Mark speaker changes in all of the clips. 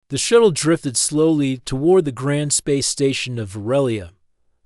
Speaker 1: The shuttle drifted slowly toward the grand space station of Varelia.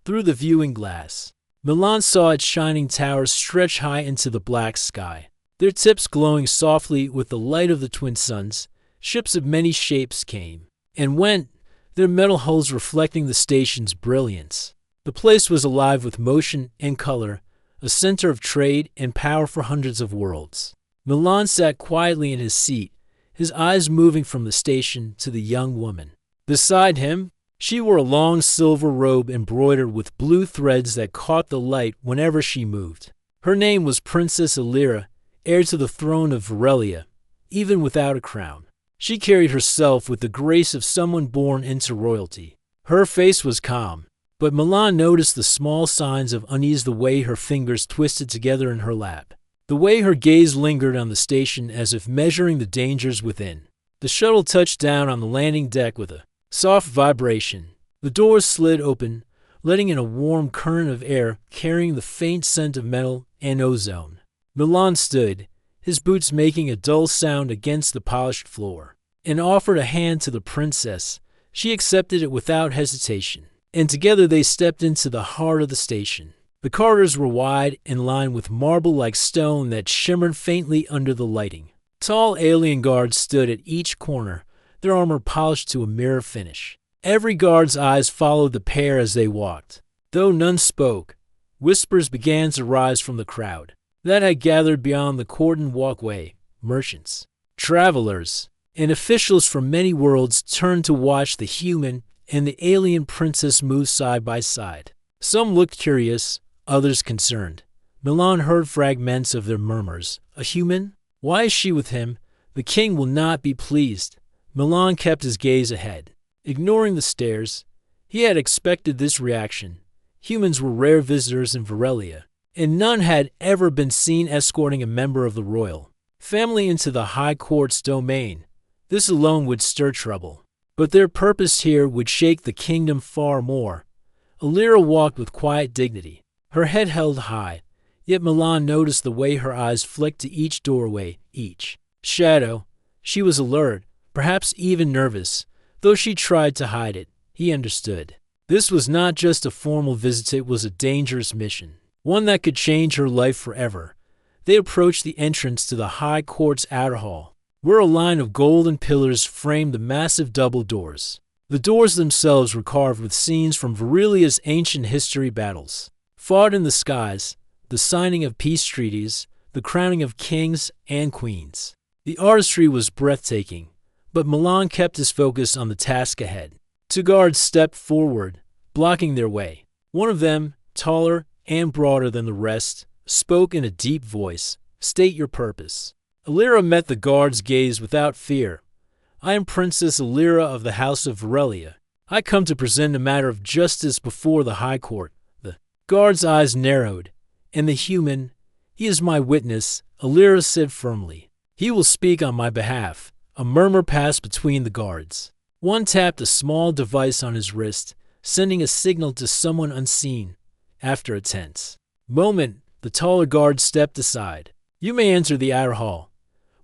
Speaker 1: Through the viewing glass, Milan saw its shining towers stretch high into the black sky, their tips glowing softly with the light of the twin suns. Ships of many shapes came and went, their metal hulls reflecting the station's brilliance. The place was alive with motion and color, a center of trade and power for hundreds of worlds. Milan sat quietly in his seat, his eyes moving from the station to the young woman. Beside him, she wore a long silver robe embroidered with blue threads that caught the light whenever she moved. Her name was Princess Illyra, heir to the throne of Varelia, even without a crown. She carried herself with the grace of someone born into royalty. Her face was calm, but Milan noticed the small signs of unease, the way her fingers twisted together in her lap, the way her gaze lingered on the station as if measuring the dangers within. The shuttle touched down on the landing deck with a soft vibration. The doors slid open, letting in a warm current of air carrying the faint scent of metal and ozone. Milan stood, his boots making a dull sound against the polished floor, and offered a hand to the princess. She accepted it without hesitation, and together they stepped into the heart of the station. The corridors were wide and lined with marble-like stone that shimmered faintly under the lighting. Tall alien guards stood at each corner, their armor polished to a mirror finish. Every guard's eyes followed the pair as they walked. Though none spoke, whispers began to rise from the crowd that had gathered beyond the cordon walkway. Merchants, travelers, and officials from many worlds turned to watch the human and the alien princess move side by side. Some looked curious, others concerned. Milan heard fragments of their murmurs. A human? Why is she with him? The king will not be pleased. Milan kept his gaze ahead, ignoring the stares. He had expected this reaction. Humans were rare visitors in Varelia, and none had ever been seen escorting a member of the royal family into the High Court's domain. This alone would stir trouble. But their purpose here would shake the kingdom far more. Illyra walked with quiet dignity, her head held high, yet Milan noticed the way her eyes flicked to each doorway, each shadow. She was alert, perhaps even nervous, though she tried to hide it. He understood. This was not just a formal visit, it was a dangerous mission, one that could change her life forever. They approached the entrance to the High Court's outer hall, where a line of golden pillars framed the massive double doors. The doors themselves were carved with scenes from Varelia's ancient history, battles fought in the skies, the signing of peace treaties, the crowning of kings and queens. The artistry was breathtaking, but Milan kept his focus on the task ahead. Two guards stepped forward, blocking their way. One of them, taller and broader than the rest, spoke in a deep voice. "State your purpose." Illyra met the guard's gaze without fear. "I am Princess Illyra of the House of Varelia. I come to present a matter of justice before the High Court." The guard's eyes narrowed. "And the human, he is my witness," Illyra said firmly. "He will speak on my behalf." A murmur passed between the guards. One tapped a small device on his wrist, sending a signal to someone unseen. After a tense moment, the taller guard stepped aside. "You may enter the outer hall.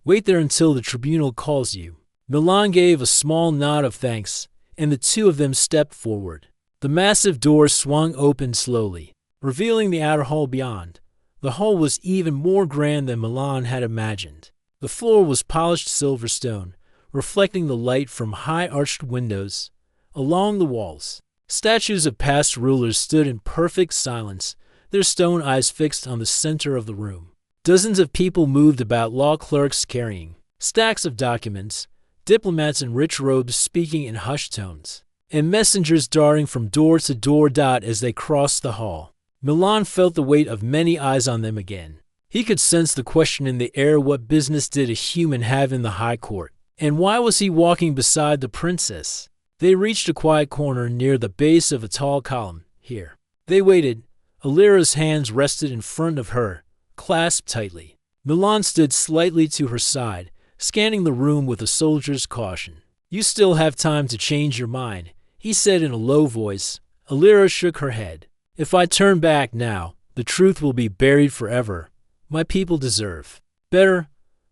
Speaker 1: Wait there until the tribunal calls you." Milan gave a small nod of thanks, and the two of them stepped forward. The massive doors swung open slowly, revealing the outer hall beyond. The hall was even more grand than Milan had imagined. The floor was polished silver stone, reflecting the light from high-arched windows. Along the walls, statues of past rulers stood in perfect silence, their stone eyes fixed on the center of the room. Dozens of people moved about, law clerks carrying stacks of documents, diplomats in rich robes speaking in hushed tones, and messengers darting from door to door as they crossed the hall. Milan felt the weight of many eyes on them again. He could sense the question in the air: what business did a human have in the High Court? And why was he walking beside the princess? They reached a quiet corner near the base of a tall column. Here they waited. Illyra's hands rested in front of her, clasped tightly. Milan stood slightly to her side, scanning the room with a soldier's caution. "You still have time to change your mind," he said in a low voice. Illyra shook her head. "If I turn back now, the truth will be buried forever. My people deserve better."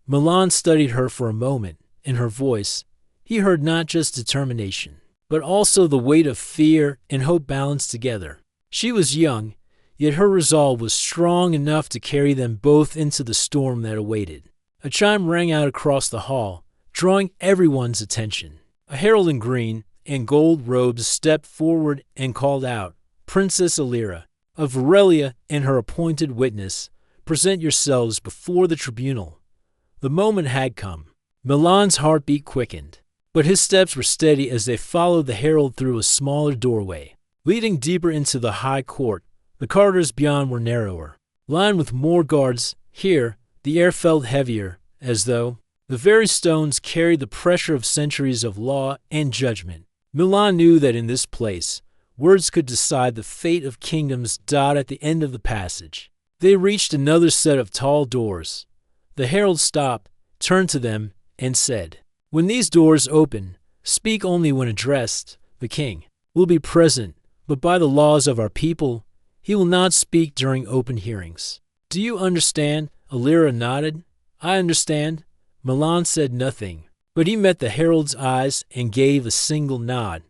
Speaker 1: Milan studied her for a moment, and her voice, He heard not just determination, but also the weight of fear and hope balanced together. She was young, yet her resolve was strong enough to carry them both into the storm that awaited. A chime rang out across the hall, drawing everyone's attention. A herald in green and gold robes stepped forward and called out, "Princess Alira of Aurelia and her appointed witness, present yourselves before the tribunal." The moment had come. Milan's heartbeat quickened, but his steps were steady as they followed the herald through a smaller doorway, leading deeper into the high court. The corridors beyond were narrower, lined with more guards. Here, the air felt heavier, as though the very stones carried the pressure of centuries of law and judgment. Milan knew that in this place, words could decide the fate of kingdoms. At the end of the passage, they reached another set of tall doors. The herald stopped, turned to them, and said, "When these doors open, speak only when addressed. The king will be present, but by the laws of our people, he will not speak during open hearings. Do you understand?" Alira nodded. "I understand." Milan said nothing, but he met the herald's eyes and gave a single nod.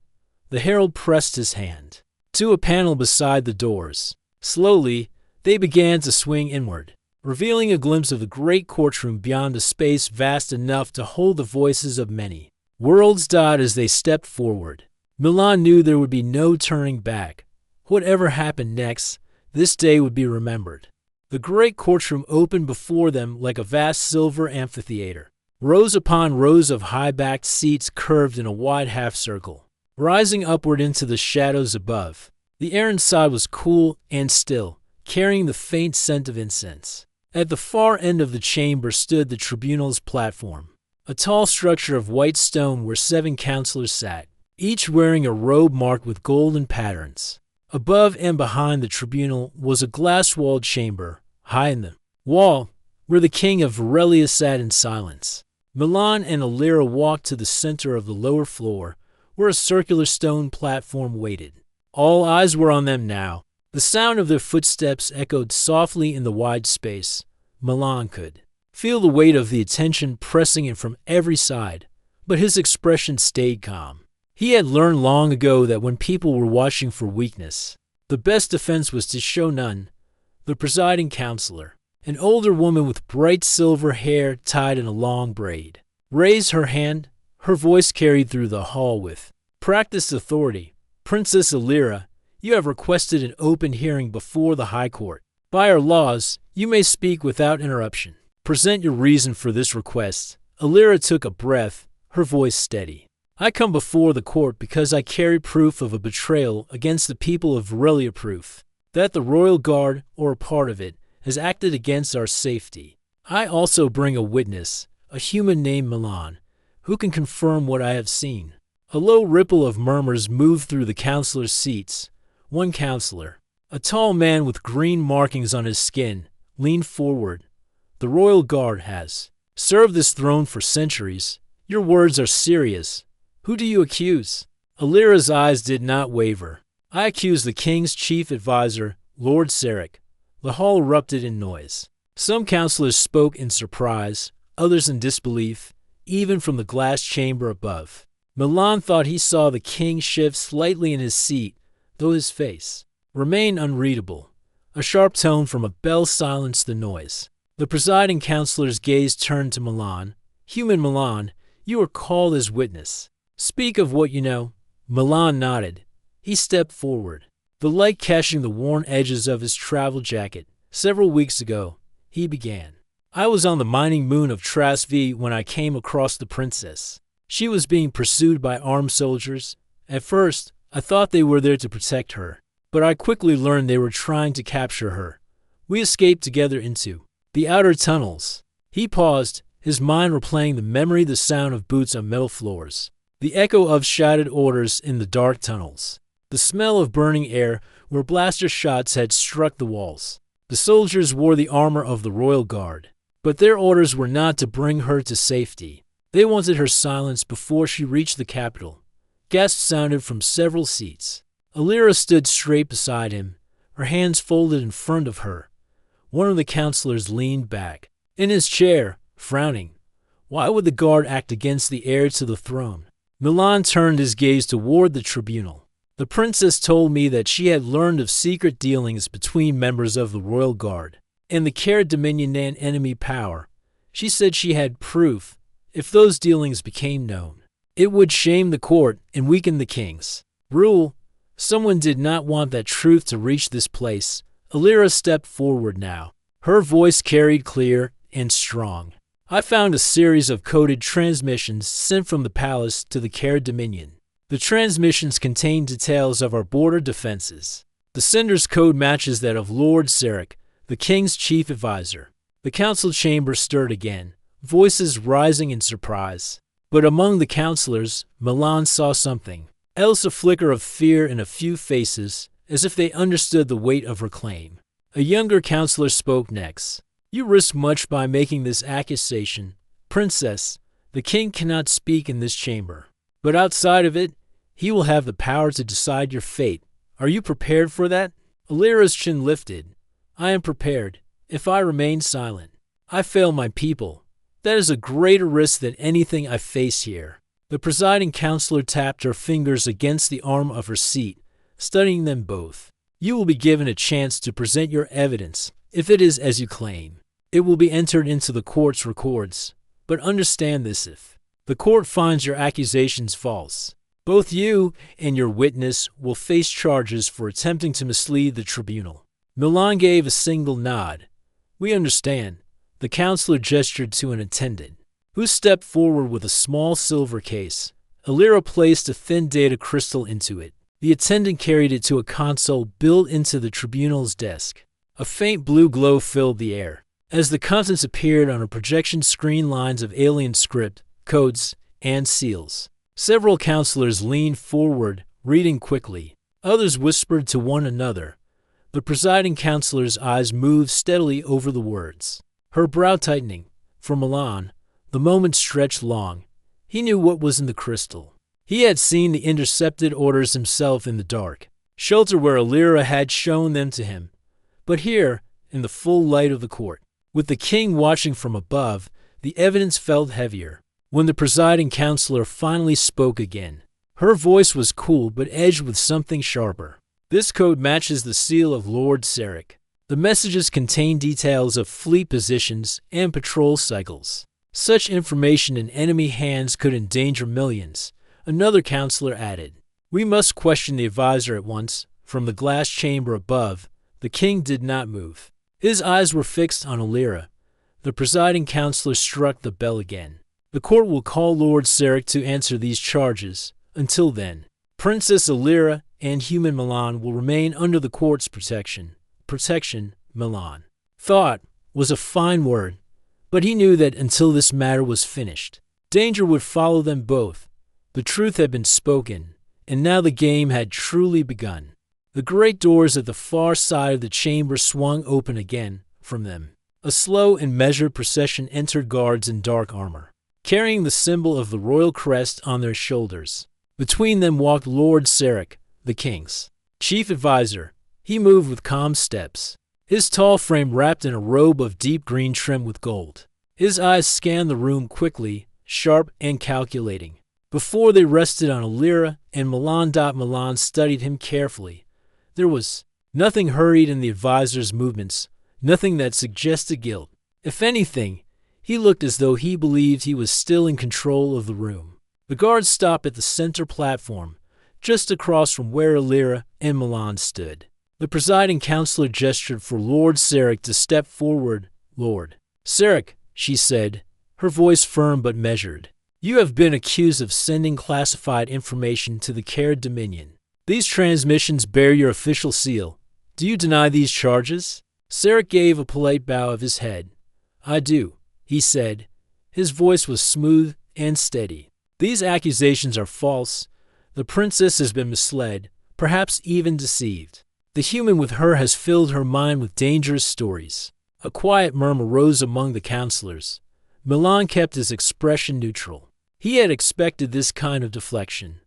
Speaker 1: The herald pressed his hand to a panel beside the doors. Slowly, they began to swing inward, revealing a glimpse of the great courtroom beyond a space vast enough to hold the voices of many worlds. As they stepped forward, Milan knew there would be no turning back. Whatever happened next, this day would be remembered. The great courtroom opened before them like a vast silver amphitheater. Rows upon rows of high-backed seats curved in a wide half-circle, rising upward into the shadows above. The air inside was cool and still, carrying the faint scent of incense. At the far end of the chamber stood the tribunal's platform, a tall structure of white stone where 7 counselors sat, each wearing a robe marked with golden patterns. Above and behind the tribunal was a glass-walled chamber. High in the wall, where the king of Aurelia sat in silence. Milan and Alira walked to the center of the lower floor, where a circular stone platform waited. All eyes were on them now. The sound of their footsteps echoed softly in the wide space. Milan could feel the weight of the attention pressing in from every side, but his expression stayed calm. He had learned long ago that when people were watching for weakness, the best defense was to show none. The presiding counselor, an older woman with bright silver hair tied in a long braid, raised her hand. Her voice carried through the hall with practiced authority. "Princess Alira, you have requested an open hearing before the High Court. By our laws, you may speak without interruption. Present your reason for this request." Alira took a breath, her voice steady. "I come before the court because I carry proof of a betrayal against the people of Aurelia, proof that the royal guard, or a part of it, has acted against our safety. I also bring a witness, a human named Milan, who can confirm what I have seen." A low ripple of murmurs moved through the counselors' seats. One counselor, a tall man with green markings on his skin, leaned forward. "The royal guard has served this throne for centuries. Your words are serious. Who do you accuse?" Alira's eyes did not waver. "I accuse the king's chief advisor, Lord Sarek." The hall erupted in noise. Some counselors spoke in surprise, others in disbelief, even from the glass chamber above. Milan thought he saw the king shift slightly in his seat, though his face remained unreadable. A sharp tone from a bell silenced the noise. The presiding counselor's gaze turned to Milan. "Human Milan, you are called as witness. Speak of what you know." Milan nodded. He stepped forward, the light catching the worn edges of his travel jacket. "Several weeks ago," he began, "I was on the mining moon of Scifi when I came across the princess. She was being pursued by armed soldiers. At first, I thought they were there to protect her, but I quickly learned they were trying to capture her. We escaped together into the outer tunnels." He paused, his mind replaying the sound of boots on metal floors, the echo of shouted orders in the dark tunnels, the smell of burning air where blaster shots had struck the walls. The soldiers wore the armor of the royal guard, but their orders were not to bring her to safety. They wanted her silenced before she reached the capital. Gasps sounded from several seats. Alira stood straight beside him, her hands folded in front of her. One of the counselors leaned back in his chair, frowning. Why would the guard act against the heir to the throne? Milan turned his gaze toward the tribunal. The princess told me that she had learned of secret dealings between members of the royal guard and the Care Dominion and enemy power. She said she had proof. If those dealings became known, it would shame the court and weaken the king's rule. Someone did not want that truth to reach this place. Alira stepped forward now. Her voice carried clear and strong. I found a series of coded transmissions sent from the palace to the Care Dominion. The transmissions contain details of our border defenses. The sender's code matches that of Lord Sarek, the king's chief advisor. The council chamber stirred again, voices rising in surprise. But among the counselors, Milan saw something else, a flicker of fear in a few faces, as if they understood the weight of her claim. A younger counselor spoke next. You risk much by making this accusation. Princess, the king cannot speak in this chamber. But outside of it, he will have the power to decide your fate. Are you prepared for that? Alira's chin lifted. I am prepared. If I remain silent, I fail my people. That is a greater risk than anything I face here. The presiding counselor tapped her fingers against the arm of her seat, studying them both. You will be given a chance to present your evidence. If it is as you claim, it will be entered into the court's records. But understand this: if the court finds your accusations false, both you and your witness will face charges for attempting to mislead the tribunal. Milan gave a single nod. We understand. The counselor gestured to an attendant, who stepped forward with a small silver case. Alira placed a thin data crystal into it. The attendant carried it to a console built into the tribunal's desk. A faint blue glow filled the air. As the contents appeared on a projection screen, lines of alien script, codes, and seals. Several counselors leaned forward, reading quickly. Others whispered to one another. The presiding counselor's eyes moved steadily over the words, her brow tightening. For Milan, the moment stretched long. He knew what was in the crystal. He had seen the intercepted orders himself in the dark shelter where Alira had shown them to him. But here, in the full light of the court, with the king watching from above, the evidence felt heavier. When the presiding counselor finally spoke again, her voice was cool but edged with something sharper. This code matches the seal of Lord Sarek. The messages contain details of fleet positions and patrol cycles. Such information in enemy hands could endanger millions. Another counselor added, We must question the advisor at once. From the glass chamber above, the king did not move. His eyes were fixed on Alira. The presiding counselor struck the bell again. The court will call Lord Sarek to answer these charges. Until then, Princess Alira and human Milan will remain under the court's protection. Protection, Milan thought, was a fine word, but he knew that until this matter was finished, danger would follow them both. The truth had been spoken, and now the game had truly begun. The great doors at the far side of the chamber swung open again. From them, a slow and measured procession entered, guards in dark armor, carrying the symbol of the royal crest on their shoulders. Between them walked Lord Sarek, the king's chief advisor. He moved with calm steps, his tall frame wrapped in a robe of deep green trimmed with gold. His eyes scanned the room quickly, sharp and calculating. Before they rested on Alira and Milan. Milan studied him carefully. There was nothing hurried in the advisor's movements, nothing that suggested guilt. If anything, he looked as though he believed he was still in control of the room. The guards stopped at the center platform, just across from where Alira and Milan stood. The presiding counselor gestured for Lord Sarek to step forward. Lord Sarek, she said, her voice firm but measured. You have been accused of sending classified information to the Care Dominion. These transmissions bear your official seal. Do you deny these charges? Sarek gave a polite bow of his head. I do, he said. His voice was smooth and steady. These accusations are false. The princess has been misled, perhaps even deceived. The human with her has filled her mind with dangerous stories. A quiet murmur rose among the counselors. Milan kept his expression neutral. He had expected this kind of deflection.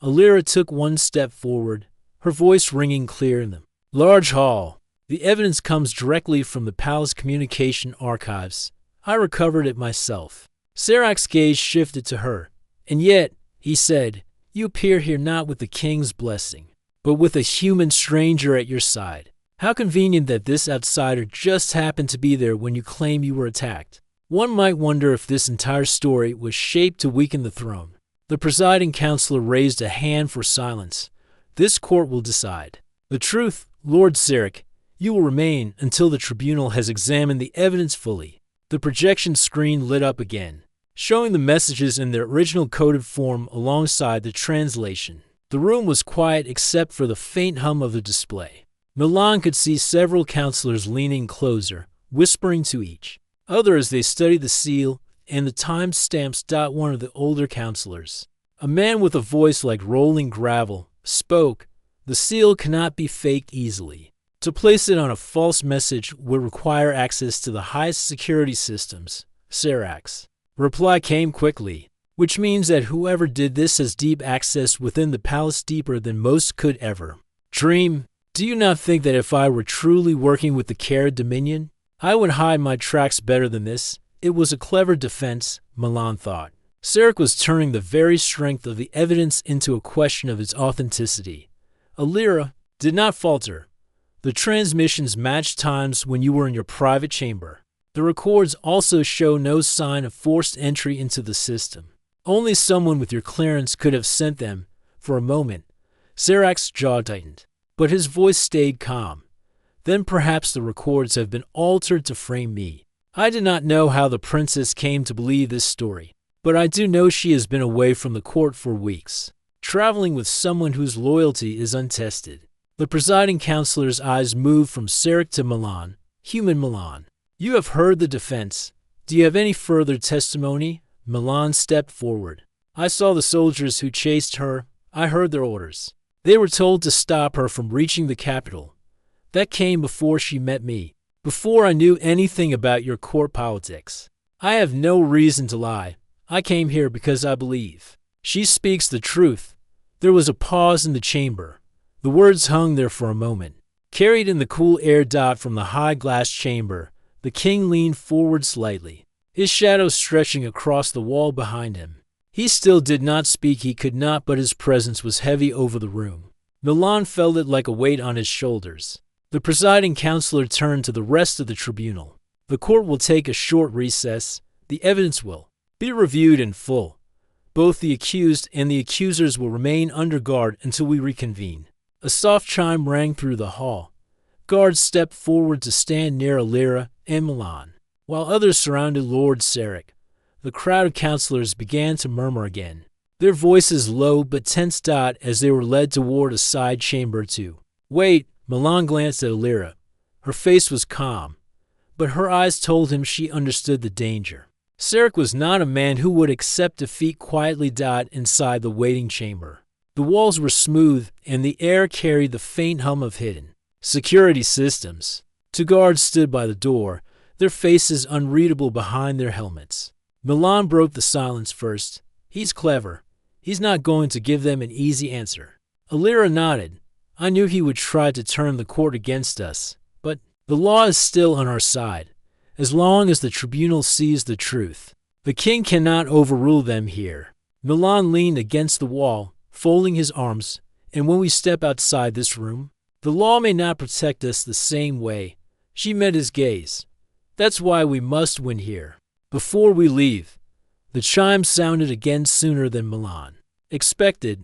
Speaker 1: Alira took one step forward, her voice ringing clear in the large hall. The evidence comes directly from the palace communication archives. I recovered it myself. Sarek's gaze shifted to her. And yet, he said. "You appear here not with the king's blessing, but with a human stranger at your side. How convenient that this outsider just happened to be there when you claim you were attacked." One might wonder if this entire story was shaped to weaken the throne. The presiding counselor raised a hand for silence. "This court will decide the truth, Lord Zarek. You will remain until the tribunal has examined the evidence fully." The projection screen lit up again, showing the messages in their original coded form alongside the translation. The room was quiet except for the faint hum of the display. Milan could see several counselors leaning closer, whispering to each other as they studied the seal and the timestamps. One of the older counselors, a man with a voice like rolling gravel, spoke. "The seal cannot be faked easily. To place it on a false message would require access to the highest security systems." Sarak's reply came quickly, "Which means that whoever did this has deep access within the palace, deeper than most could ever dream. Do you not think that if I were truly working with the Kara Dominion, I would hide my tracks better than this?" It was a clever defense, Milan thought. Sarak was turning the very strength of the evidence into a question of its authenticity. Alira did not falter. "The transmissions match times when you were in your private chamber. The records also show no sign of forced entry into the system. Only someone with your clearance could have sent them." For a moment, Sarak's jaw tightened, but his voice stayed calm. "Then perhaps the records have been altered to frame me. I do not know how the princess came to believe this story, but I do know she has been away from the court for weeks, traveling with someone whose loyalty is untested." The presiding counselor's eyes moved from Sarak to Milan. "Human Milan, you have heard the defense. Do you have any further testimony?" Milan stepped forward. "I saw the soldiers who chased her. I heard their orders. They were told to stop her from reaching the capital. That came before she met me, before I knew anything about your court politics. I have no reason to lie. I came here because I believe she speaks the truth." There was a pause in the chamber. The words hung there for a moment, carried in the cool air. From the high glass chamber, the king leaned forward slightly, his shadow stretching across the wall behind him. He still did not speak. He could not, but his presence was heavy over the room. Milan felt it like a weight on his shoulders. The presiding counselor turned to the rest of the tribunal. "The court will take a short recess. The evidence will be reviewed in full. Both the accused and the accusers will remain under guard until we reconvene." A soft chime rang through the hall. Guards stepped forward to stand near Alira and Milan, while others surrounded Lord Sarak. The crowd of counselors began to murmur again, their voices low but tense. As they were led toward a side chamber to wait, Milan glanced at Alira. Her face was calm, but her eyes told him she understood the danger. Sarak was not a man who would accept defeat quietly. Inside the waiting chamber, the walls were smooth and the air carried the faint hum of hidden security systems. Two guards stood by the door, their faces unreadable behind their helmets. Milan broke the silence first. "He's clever. He's not going to give them an easy answer." Alira nodded. "I knew he would try to turn the court against us, but the law is still on our side. As long as the tribunal sees the truth, the king cannot overrule them here." Milan leaned against the wall, folding his arms. "And when we step outside this room, the law may not protect us the same way." She met his gaze. "That's why we must win here. Before we leave." The chime sounded again sooner than Milan expected.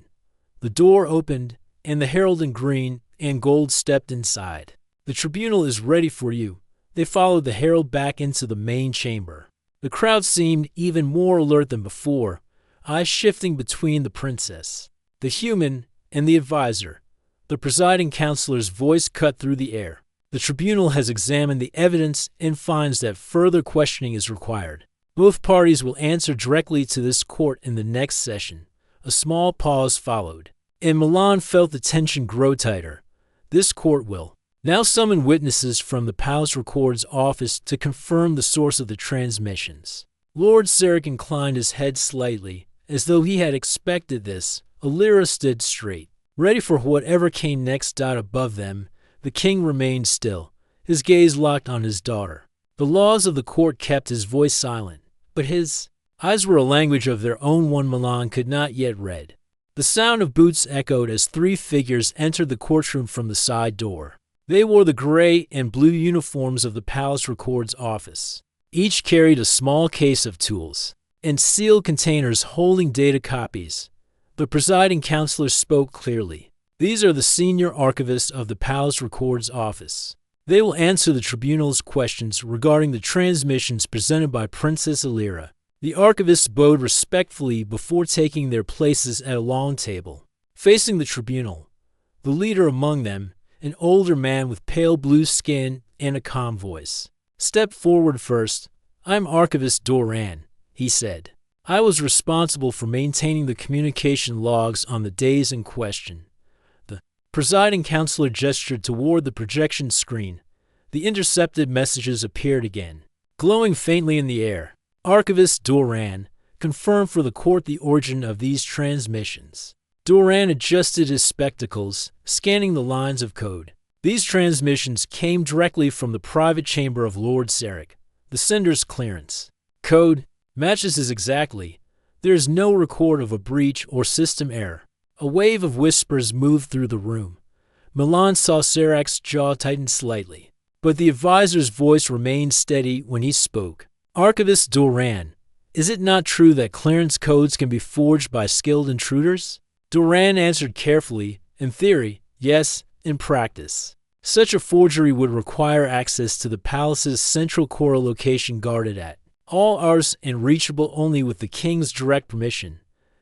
Speaker 1: The door opened, and the herald in green and gold stepped inside. "The tribunal is ready for you." They followed the herald back into the main chamber. The crowd seemed even more alert than before, eyes shifting between the princess, the human, and the advisor. The presiding counselor's voice cut through the air. "The tribunal has examined the evidence and finds that further questioning is required. Both parties will answer directly to this court in the next session." A small pause followed, and Milan felt the tension grow tighter. "This court will now summon witnesses from the Palace Records Office to confirm the source of the transmissions." Lord Sarak inclined his head slightly, as though he had expected this. Alira stood straight, ready for whatever came next. Above them, the king remained still, his gaze locked on his daughter. The laws of the court kept his voice silent, but his Eyes were a language of their own one Milan could not yet read. The sound of boots echoed as three figures entered the courtroom from the side door. They wore the gray and blue uniforms of the Palace Records office. Each carried a small case of tools and sealed containers holding data copies. The presiding counselor spoke clearly. These are the senior archivists of the Palace Records office. They will answer the tribunal's questions regarding the transmissions presented by Princess Alira. The archivists bowed respectfully before taking their places at a long table. Facing the tribunal, the leader among them, an older man with pale blue skin and a calm voice, stepped forward first. "I'm Archivist Doran," he said. "I was responsible for maintaining the communication logs on the days in question." The presiding counselor gestured toward the projection screen. The intercepted messages appeared again, glowing faintly in the air. Archivist Doran confirmed for the court the origin of these transmissions. Doran adjusted his spectacles, scanning the lines of code. These transmissions came directly from the private chamber of Lord Sarek. The sender's clearance code matches his exactly. There is no record of a breach or system error. A wave of whispers moved through the room. Milan saw Sarek's jaw tighten slightly, but the advisor's voice remained steady when he spoke. "Archivist Doran, is it not true that clearance codes can be forged by skilled intruders?" Doran answered carefully. "In theory, yes. In practice, such a forgery would require access to the palace's central core location guarded at all hours and reachable only with the king's direct permission."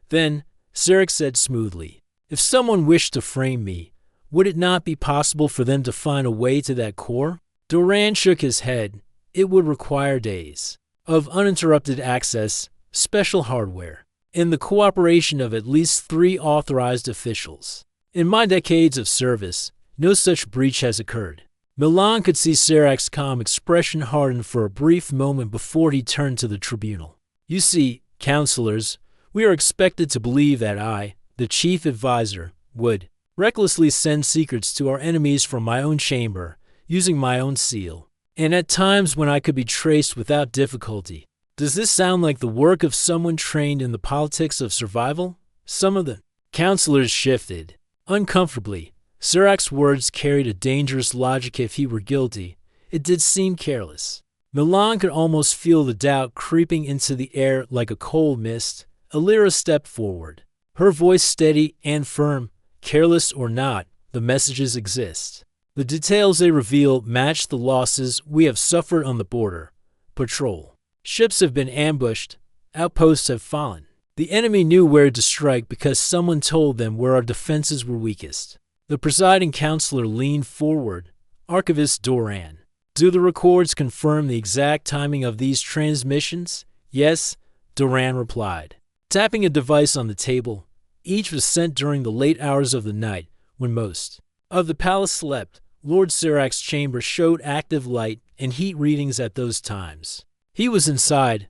Speaker 1: Then, Sarek said smoothly, "If someone wished to frame me, would it not be possible for them to find a way to that core?" Doran shook his head. "It would require days of uninterrupted access, special hardware, and the cooperation of at least 3 authorized officials. In my decades of service, no such breach has occurred." Milan could see Sarek's calm expression harden for a brief moment before he turned to the tribunal. "You see, counselors, we are expected to believe that I, the chief advisor, would recklessly send secrets to our enemies from my own chamber, using my own seal, and at times when I could be traced without difficulty. Does this sound like the work of someone trained in the politics of survival?" Some of the counselors shifted uncomfortably. Sarek's words carried a dangerous logic. If he were guilty, it did seem careless. Milan could almost feel the doubt creeping into the air like a cold mist. Alira stepped forward, her voice steady and firm. "Careless or not, the messages exist. The details they reveal match the losses we have suffered on the border patrol. Ships have been ambushed, outposts have fallen. The enemy knew where to strike because someone told them where our defenses were weakest." The presiding counselor leaned forward. "Archivist Doran, do the records confirm the exact timing of these transmissions?" "Yes," Doran replied, tapping a device on the table. "Each was sent during the late hours of the night, when most of the palace slept. Lord Sarek's chamber showed active light and heat readings at those times. He was inside."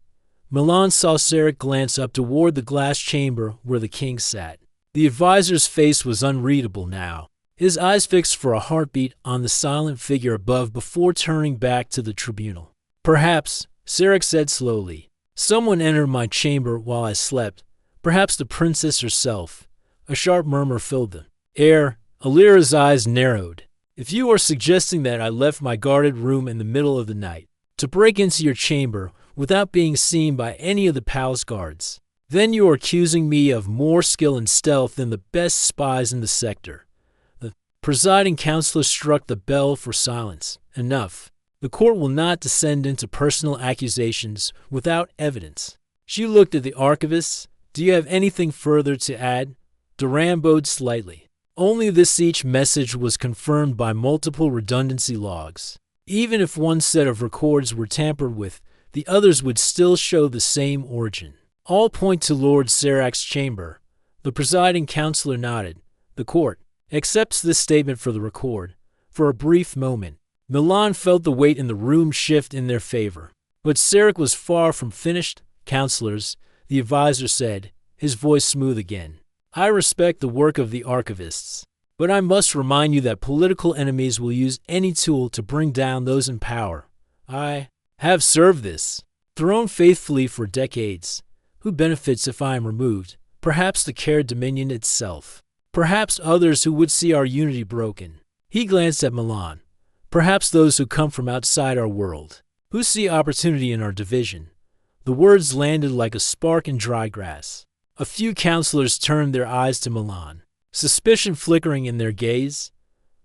Speaker 1: Milan saw Sarek glance up toward the glass chamber where the king sat. The advisor's face was unreadable now, his eyes fixed for a heartbeat on the silent figure above before turning back to the tribunal. "Perhaps," Sarek said slowly, "someone entered my chamber while I slept, perhaps the princess herself." A sharp murmur filled the air. Alira's eyes narrowed. "If you are suggesting that I left my guarded room in the middle of the night to break into your chamber without being seen by any of the palace guards, then you are accusing me of more skill and stealth than the best spies in the sector." The presiding counselor struck the bell for silence. "Enough. The court will not descend into personal accusations without evidence." She looked at the archivists. "Do you have anything further to add?" Doran bowed slightly. "Only this: each message was confirmed by multiple redundancy logs. Even if one set of records were tampered with, the others would still show the same origin. All point to Lord Sarek's chamber." The presiding counselor nodded. "The court accepts this statement for the record." For a brief moment, Milan felt the weight in the room shift in their favor. But Sarek was far from finished. "Counselors," the advisor said, his voice smooth again, "I respect the work of the archivists, but I must remind you that political enemies will use any tool to bring down those in power. I have served this throne faithfully for decades. Who benefits if I am removed? Perhaps the Care Dominion itself. Perhaps others who would see our unity broken. He glanced at Milan. Perhaps those who come from outside our world, who see opportunity in our division. The words landed like a spark in dry grass. A few counselors turned their eyes to Milan, suspicion flickering in their gaze.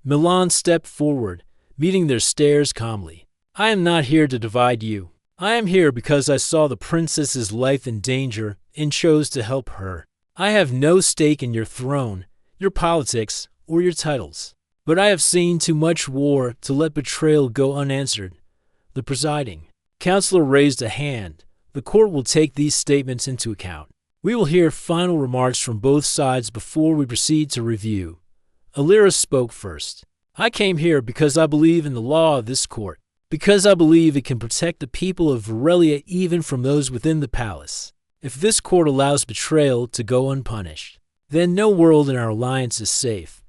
Speaker 1: Milan stepped forward, meeting their stares calmly. I am not here to divide you. I am here because I saw the princess's life in danger and chose to help her. I have no stake in your throne, your politics, or your titles. But I have seen too much war to let betrayal go unanswered. The presiding counselor raised a hand. The court will take these statements into account. We will hear final remarks from both sides before we proceed to review. Alira spoke first. I came here because I believe in the law of this court, because I believe it can protect the people of Varelia even from those within the palace. If this court allows betrayal to go unpunished, then no world in our alliance is safe.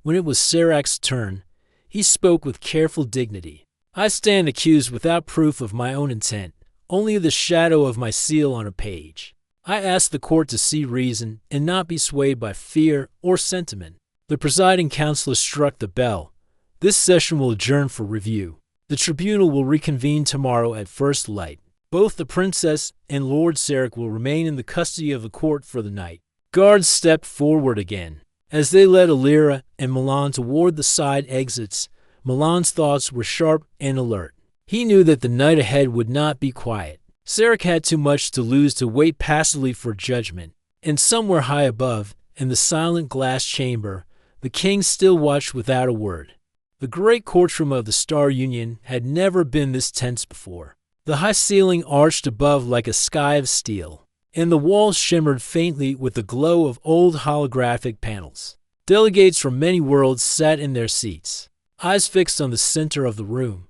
Speaker 1: When it was Sarak's turn, he spoke with careful dignity. I stand accused without proof of my own intent, only the shadow of my seal on a page. I ask the court to see reason and not be swayed by fear or sentiment. The presiding counselor struck the bell. This session will adjourn for review. The tribunal will reconvene tomorrow at first light. Both the princess and Lord Sarak will remain in the custody of the court for the night. Guards stepped forward again. As they led Alira and Milan toward the side exits, Milan's thoughts were sharp and alert. He knew that the night ahead would not be quiet. Sarak had too much to lose to wait passively for judgment. And somewhere high above, in the silent glass chamber, the king still watched without a word. The great courtroom of the Star Union had never been this tense before. The high ceiling arched above like a sky of steel, and the walls shimmered faintly with the glow of old holographic panels. Delegates from many worlds sat in their seats, eyes fixed on the center of the room.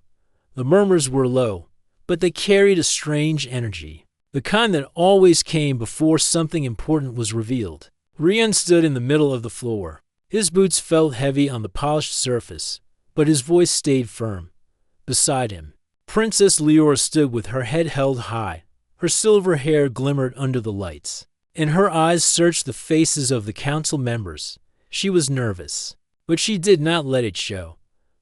Speaker 1: The murmurs were low, but they carried a strange energy, the kind that always came before something important was revealed. Rian stood in the middle of the floor. His boots felt heavy on the polished surface, but his voice stayed firm. Beside him, Princess Leora stood with her head held high. Her silver hair glimmered under the lights, and her eyes searched the faces of the council members. She was nervous, but she did not let it show.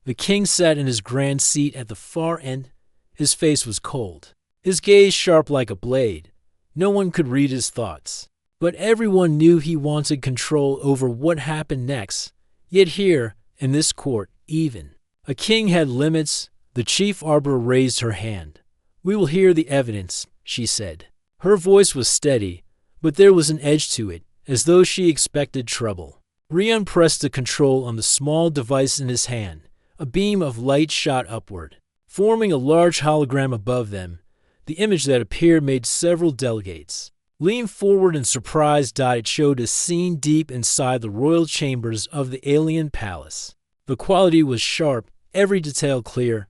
Speaker 1: The king sat in his grand seat at the far end. His face was cold, his gaze sharp like a blade. No one could read his thoughts, but everyone knew he wanted control over what happened next. Yet here, in this court, even a king had limits. The chief arbiter raised her hand. We will hear the evidence, she said. Her voice was steady, but there was an edge to it, as though she expected trouble. Rian pressed the control on the small device in his hand. A beam of light shot upward, forming a large hologram above them. The image that appeared made several delegates lean forward in surprise. It showed a scene deep inside the royal chambers of the alien palace. The quality was sharp, every detail clear.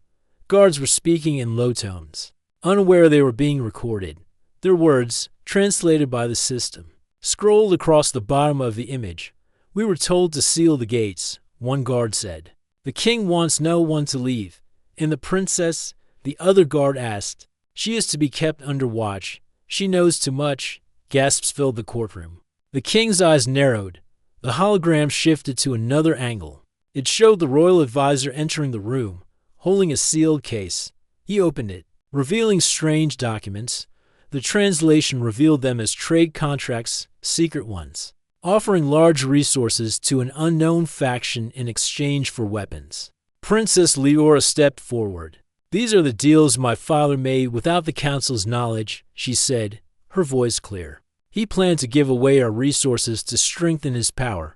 Speaker 1: Guards were speaking in low tones, unaware they were being recorded. Their words, translated by the system, scrolled across the bottom of the image. We were told to seal the gates, one guard said. The king wants no one to leave. And the princess, the other guard asked. She is to be kept under watch. She knows too much. Gasps filled the courtroom. The king's eyes narrowed. The hologram shifted to another angle. It showed the royal advisor entering the room, holding a sealed case. He opened it, revealing strange documents. The translation revealed them as trade contracts, secret ones, offering large resources to an unknown faction in exchange for weapons. Princess Leora stepped forward. These are the deals my father made without the council's knowledge, she said, her voice clear. He planned to give away our resources to strengthen his power.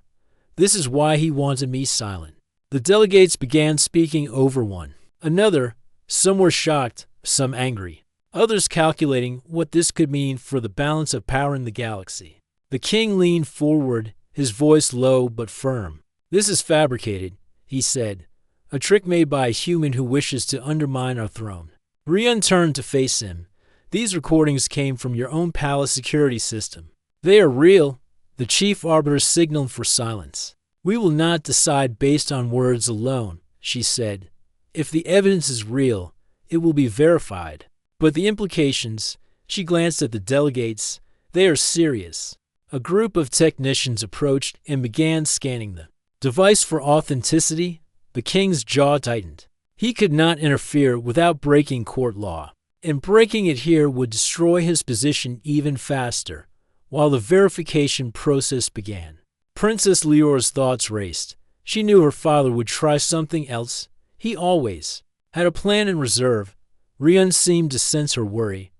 Speaker 1: This is why he wanted me silent. The delegates began speaking over one another. Some were shocked, some angry, others calculating what this could mean for the balance of power in the galaxy. The king leaned forward, his voice low but firm. This is fabricated, he said, a trick made by a human who wishes to undermine our throne. Rian turned to face him. These recordings came from your own palace security system. They are real. The chief arbiter signaled for silence. We will not decide based on words alone, she said. If the evidence is real, it will be verified. But the implications, she glanced at the delegates, They are serious. A group of technicians approached and began scanning the device for authenticity. The king's jaw tightened. He could not interfere without breaking court law, and breaking it here would destroy his position even faster. While the verification process began, Princess Leora's thoughts raced. She knew her father would try something else. He always had a plan in reserve. Rian seemed to sense her worry.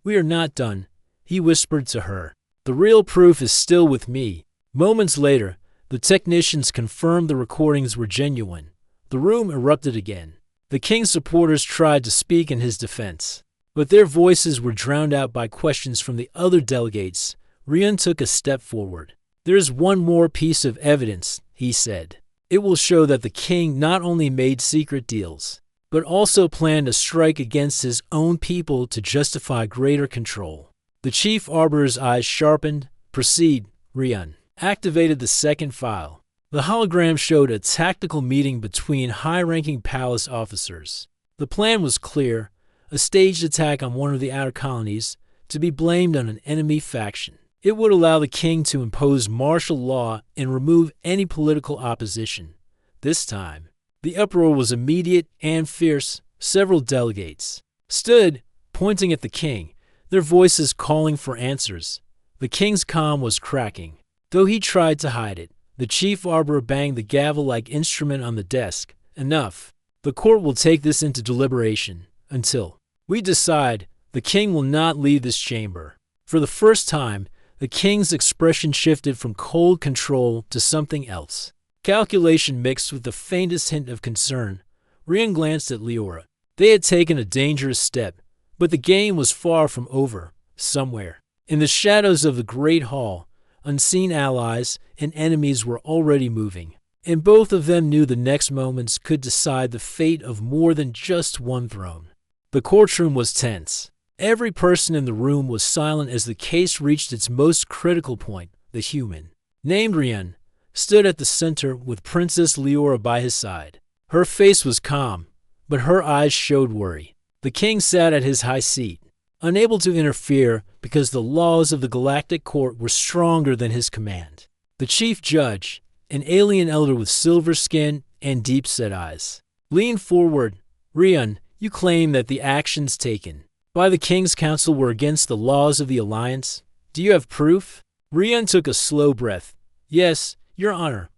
Speaker 1: "We are not done," he whispered to her. "The real proof is still with me." Moments later, the technicians confirmed the recordings were genuine. The room erupted again. The king's supporters tried to speak in his defense, but their voices were drowned out by questions from the other delegates. Rian took a step forward. "There's one more piece of evidence," he said. "It will show that the king not only made secret deals, but also planned a strike against his own people to justify greater control." The chief arbor's eyes sharpened. "Proceed." Rian activated the second file. The hologram showed a tactical meeting between high-ranking palace officers. The plan was clear: a staged attack on one of the outer colonies, to be blamed on an enemy faction. It would allow the king to impose martial law and remove any political opposition. This time, the uproar was immediate and fierce. Several delegates stood, pointing at the king, their voices calling for answers. The king's calm was cracking, though he tried to hide it. The chief arbiter banged the gavel-like instrument on the desk. "Enough. The court will take this into deliberation until we decide." The king will not leave this chamber. For the first time, the king's expression shifted from cold control to something else. Calculation mixed with the faintest hint of concern. Rian glanced at Leora. They had taken a dangerous step, but the game was far from over. Somewhere in the shadows of the great hall, unseen allies and enemies were already moving, and both of them knew the next moments could decide the fate of more than just one throne. The courtroom was tense. Every person in the room was silent as the case reached its most critical point. The human, named Rian, stood at the center with Princess Leora by his side. Her face was calm, but her eyes showed worry. The king sat at his high seat, unable to interfere because the laws of the Galactic Court were stronger than his command. The chief judge, an alien elder with silver skin and deep-set eyes, leaned forward. "Rian, you claim that the actions taken by the King's Council were against the laws of the Alliance. Do you have proof?" Rian took a slow breath. "Yes, Your Honor.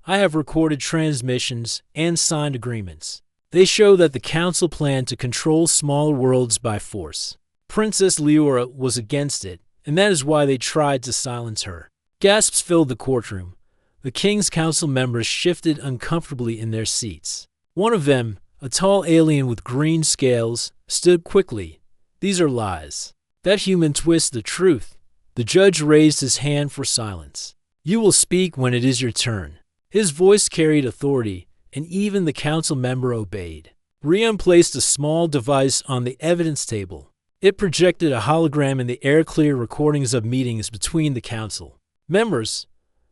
Speaker 1: I have recorded transmissions and signed agreements. They show that the Council planned to control smaller worlds by force. Princess Leora was against it, and that is why they tried to silence her." Gasps filled the courtroom. The King's Council members shifted uncomfortably in their seats. One of them, a tall alien with green scales, stood quickly. "These are lies. That human twists the truth." The judge raised his hand for silence. "You will speak when it is your turn." His voice carried authority, and even the council member obeyed. Rian placed a small device on the evidence table. It projected a hologram in the air-clear recordings of meetings between the council members.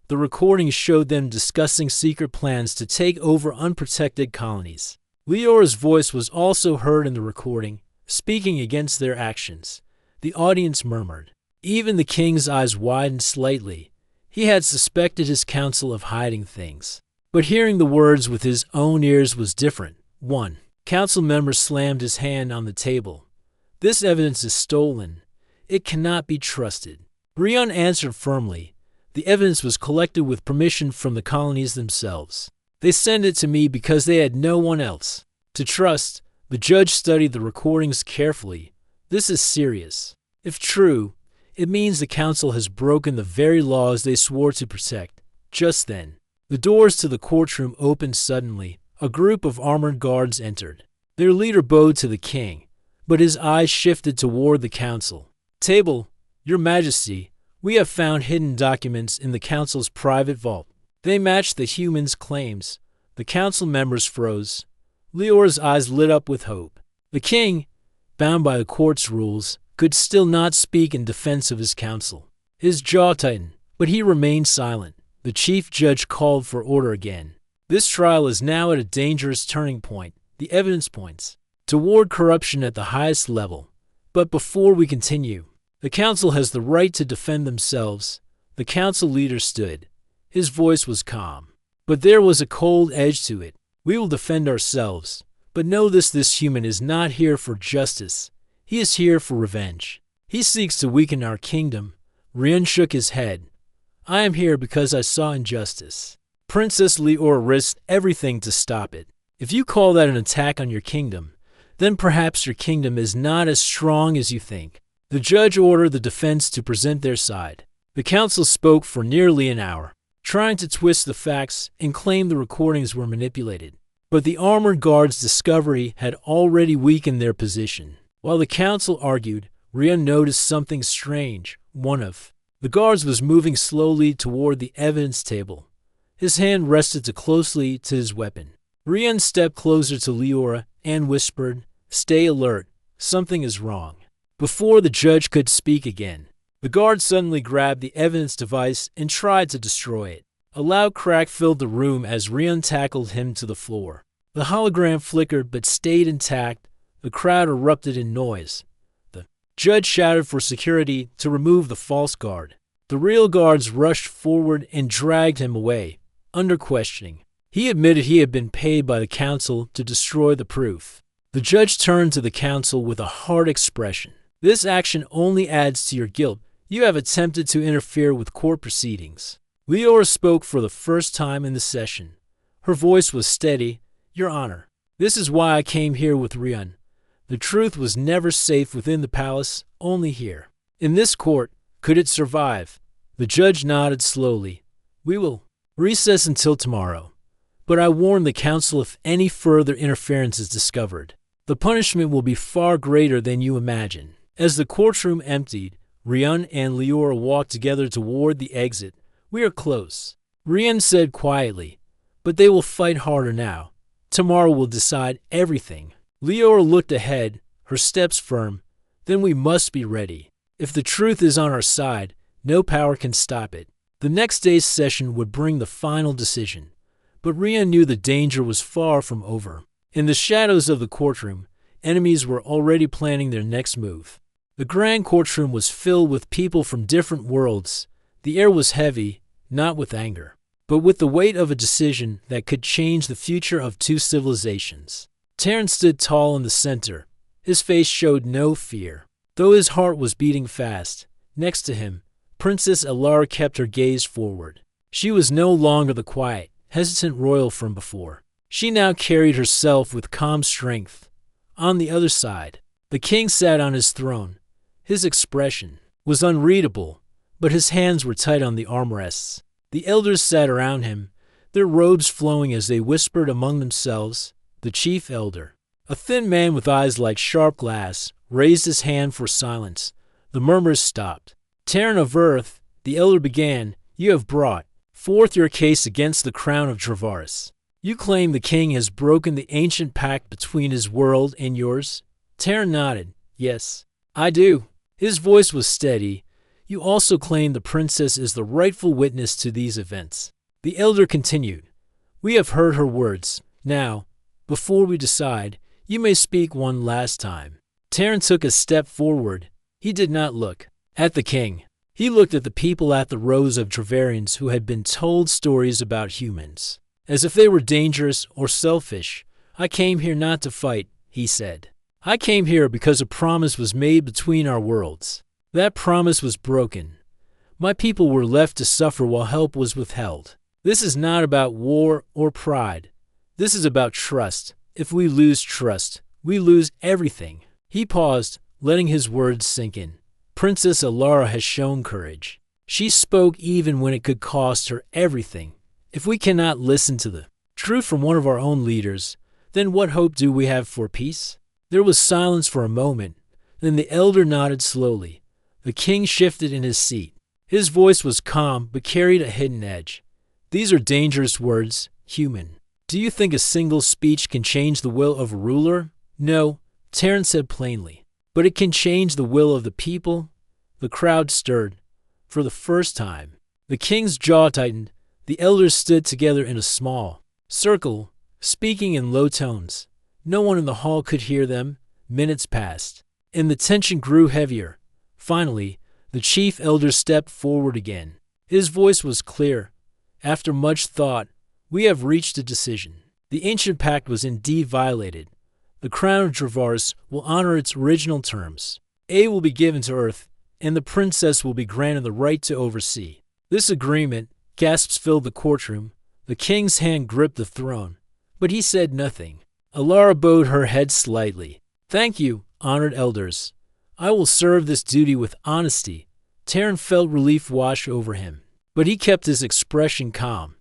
Speaker 1: The recordings showed them discussing secret plans to take over unprotected colonies. Leora's voice was also heard in the recording, speaking against their actions. The audience murmured. Even the king's eyes widened slightly. He had suspected his council of hiding things, but hearing the words with his own ears was different. One council member slammed his hand on the table. "This evidence is stolen. It cannot be trusted." Rian answered firmly. "The evidence was collected with permission from the colonies themselves. They sent it to me because they had no one else to trust." The judge studied the recordings carefully. "This is serious. If true, it means the council has broken the very laws they swore to protect." Just then, the doors to the courtroom opened suddenly. A group of armored guards entered. Their leader bowed to the king, but his eyes shifted toward the council. "Table, Your Majesty, we have found hidden documents in the council's private vault. They match the human's claims." The council members froze. Leora's eyes lit up with hope. The king, bound by the court's rules, could still not speak in defense of his council. His jaw tightened, but he remained silent. The chief judge called for order again. "This trial is now at a dangerous turning point. The evidence points toward corruption at the highest level. But before we continue, The council has the right to defend themselves. The council leader stood. His voice was calm, but there was a cold edge to it. We will defend ourselves, but know this human is not here for justice. He is here for revenge. He seeks to weaken our kingdom. Rian shook his head. I am here because I saw injustice. Princess Leora risked everything to stop it. If you call that an attack on your kingdom, then perhaps your kingdom is not as strong as you think. The judge ordered the defense to present their side. The council spoke for nearly an hour, trying to twist the facts and claim the recordings were manipulated. But the armored guards' discovery had already weakened their position. While the council argued, Rian noticed something strange. One of the guards was moving slowly toward the evidence table. His hand rested too closely to his weapon. Rian stepped closer to Leora and whispered, "Stay alert. Something is wrong." Before the judge could speak again, the guard suddenly grabbed the evidence device and tried to destroy it. A loud crack filled the room as Rian tackled him to the floor. The hologram flickered but stayed intact. The crowd erupted in noise. The judge shouted for security to remove the false guard. The real guards rushed forward and dragged him away, under questioning. He admitted he had been paid by the council to destroy the proof. The judge turned to the council with a hard expression. This action only adds to your guilt. You have attempted to interfere with court proceedings. Leora spoke for the first time in the session. Her voice was steady. Your Honor, this is why I came here with Rian. The truth was never safe within the palace, only here. In this court, could it survive? The judge nodded slowly. We will recess until tomorrow. But I warn the council if any further interference is discovered. The punishment will be far greater than you imagine. As the courtroom emptied, Rian and Leora walked together toward the exit. We are close, Rian said quietly, but they will fight harder now. Tomorrow will decide everything. Leora looked ahead, her steps firm. Then we must be ready. If the truth is on our side, no power can stop it. The next day's session would bring the final decision. But Rian knew the danger was far from over. In the shadows of the courtroom, enemies were already planning their next move. The grand courtroom was filled with people from different worlds. The air was heavy, not with anger, but with the weight of a decision that could change the future of two civilizations. Terran stood tall in the center. His face showed no fear, though his heart was beating fast. Next to him, Princess Alara kept her gaze forward. She was no longer the quiet, hesitant royal from before. She now carried herself with calm strength. On the other side, the king sat on his throne. His expression was unreadable, but his hands were tight on the armrests. The elders sat around him, their robes flowing as they whispered among themselves. The chief elder, a thin man with eyes like sharp glass, raised his hand for silence. The murmurs stopped. Terran of Earth, the elder began, you have brought forth your case against the crown of Travaris. You claim the king has broken the ancient pact between his world and yours? Terran nodded. Yes, I do. His voice was steady. You also claim the princess is the rightful witness to these events. The elder continued. We have heard her words. Now, before we decide, you may speak one last time. Terran took a step forward. He did not look at the king. He looked at the people at the rows of Travarians who had been told stories about humans, as if they were dangerous or selfish. I came here not to fight, he said. I came here because a promise was made between our worlds. That promise was broken. My people were left to suffer while help was withheld. This is not about war or pride. This is about trust. If we lose trust, we lose everything. He paused, letting his words sink in. Princess Alara has shown courage. She spoke even when it could cost her everything. If we cannot listen to the truth from one of our own leaders, then what hope do we have for peace? There was silence for a moment. Then the elder nodded slowly. The king shifted in his seat. His voice was calm but carried a hidden edge. These are dangerous words, human. Do you think a single speech can change the will of a ruler? No, Terran said plainly. But it can change the will of the people. The crowd stirred. For the first time, the king's jaw tightened. The elders stood together in a small circle, speaking in low tones. No one in the hall could hear them. Minutes passed, and the tension grew heavier. Finally, the chief elder stepped forward again. His voice was clear. After much thought, we have reached a decision. The ancient pact was indeed violated. The crown of Dravaris will honor its original terms. A will be given to Earth, and the princess will be granted the right to oversee. This agreement, gasps filled the courtroom. The king's hand gripped the throne, but he said nothing. Alara bowed her head slightly. Thank you, honored elders. I will serve this duty with honesty. Terran felt relief wash over him, but he kept his expression calm.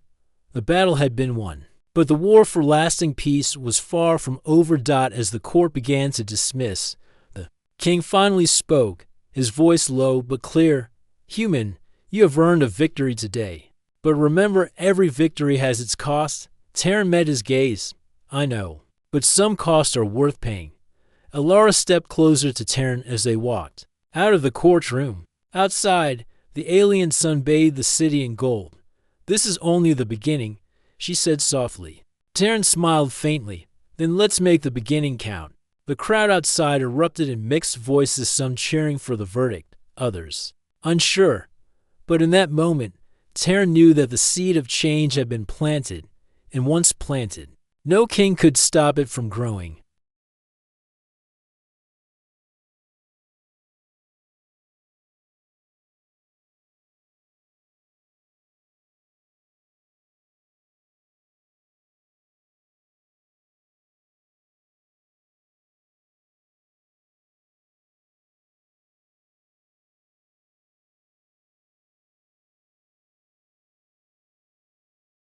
Speaker 1: The battle had been won, but the war for lasting peace was far from over. As the court began to dismiss, the king finally spoke, his voice low but clear. Human, you have earned a victory today. But remember, every victory has its cost. Terran met his gaze. I know, but some costs are worth paying. Alara stepped closer to Terran as they walked out of the courtroom. Outside, the alien sun bathed the city in gold. This is only the beginning, she said softly. Terran smiled faintly. Then let's make the beginning count. The crowd outside erupted in mixed voices, some cheering for the verdict, others unsure. But in that moment, Terran knew that the seed of change had been planted, and once planted, no king could stop it from growing.